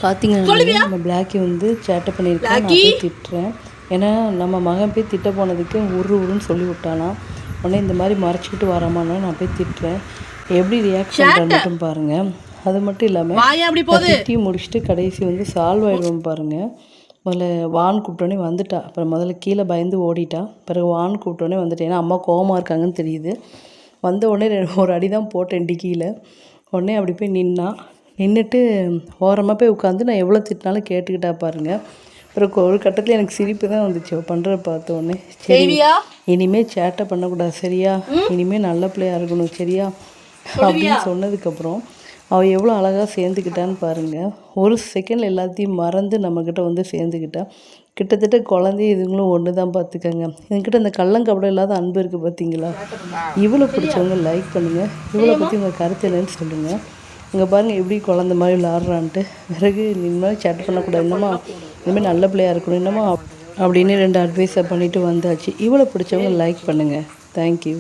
பார்த்தீங்கன்னா நம்ம பிளாக்கி வந்து சேட்டை பண்ணியிருக்கேன். நான் போய் திட்டுறேன். ஏன்னா நம்ம மகன் போய் திட்ட போனதுக்கு உருன்னு சொல்லி விட்டானா. உடனே இந்த மாதிரி மறைச்சிக்கிட்டு வராமான்னு நான் போய் திட்டுறேன். எப்படி ரியாக்ட் பண்ணுறேன் மட்டும் பாருங்கள். அது மட்டும் இல்லாமல் திட்டி முடிச்சுட்டு கடைசி வந்து சால்வ் ஆகிடுவோம் பாருங்கள். முதல்ல வான் கூப்பிட்டோன்னே வந்துட்டா. அப்புறம் முதல்ல கீழே பயந்து ஓடிட்டா. பிறகு வான் கூப்பிட்டோன்னே வந்துட்டேன். ஏன்னா அம்மா கோவமாக இருக்காங்கன்னு தெரியுது. வந்த உடனே ஒரு அடி தான் போட்டேன் டிக்கியில். உடனே அப்படி போய் நின்றுட்டு ஓரமாக போய் உட்காந்து நான் எவ்வளோ திட்டினாலும் கேட்டுக்கிட்டா பாருங்கள். அப்புறம் ஒரு கட்டத்தில் எனக்கு சிரிப்பு தான் வந்துச்சு பண்ணுற பார்த்த உடனே. சரி இனிமேல் சேட்டை பண்ணக்கூடாது சரியா, இனிமேல் நல்ல பிள்ளையாக இருக்கணும் சரியா அப்படின்னு சொன்னதுக்கப்புறம் அவள் எவ்வளோ அழகாக சேர்ந்துக்கிட்டான்னு பாருங்கள். ஒரு செகண்டில் எல்லாத்தையும் மறந்து நம்மக்கிட்ட வந்து சேர்ந்துக்கிட்டா. கிட்டத்தட்ட குழந்தை இதுங்களும் ஒன்று தான் பார்த்துக்கங்க. என்கிட்ட இந்த கள்ளங்கபடம் இல்லாத அன்பு இருக்குது பார்த்தீங்களா. இவ்வளோ பிடிச்சவங்க லைக் பண்ணுங்கள். இவ்வளோ பற்றி உங்கள் கருத்து என்னன்னு சொல்லுங்கள். இங்கே பாருங்கள் எப்படி குழந்த மாதிரி விளாட்றான்ட்டு. பிறகு இனிமேல் சேட் பண்ணக்கூடாது, இனிமேல் நல்ல பிள்ளையாக இருக்கணும் இன்னமும் அப்படின்னு 2 அட்வைஸை பண்ணிவிட்டு வந்தாச்சு. இவ்வளோ பிடிச்சவங்க லைக் பண்ணுங்கள். தேங்க்யூ.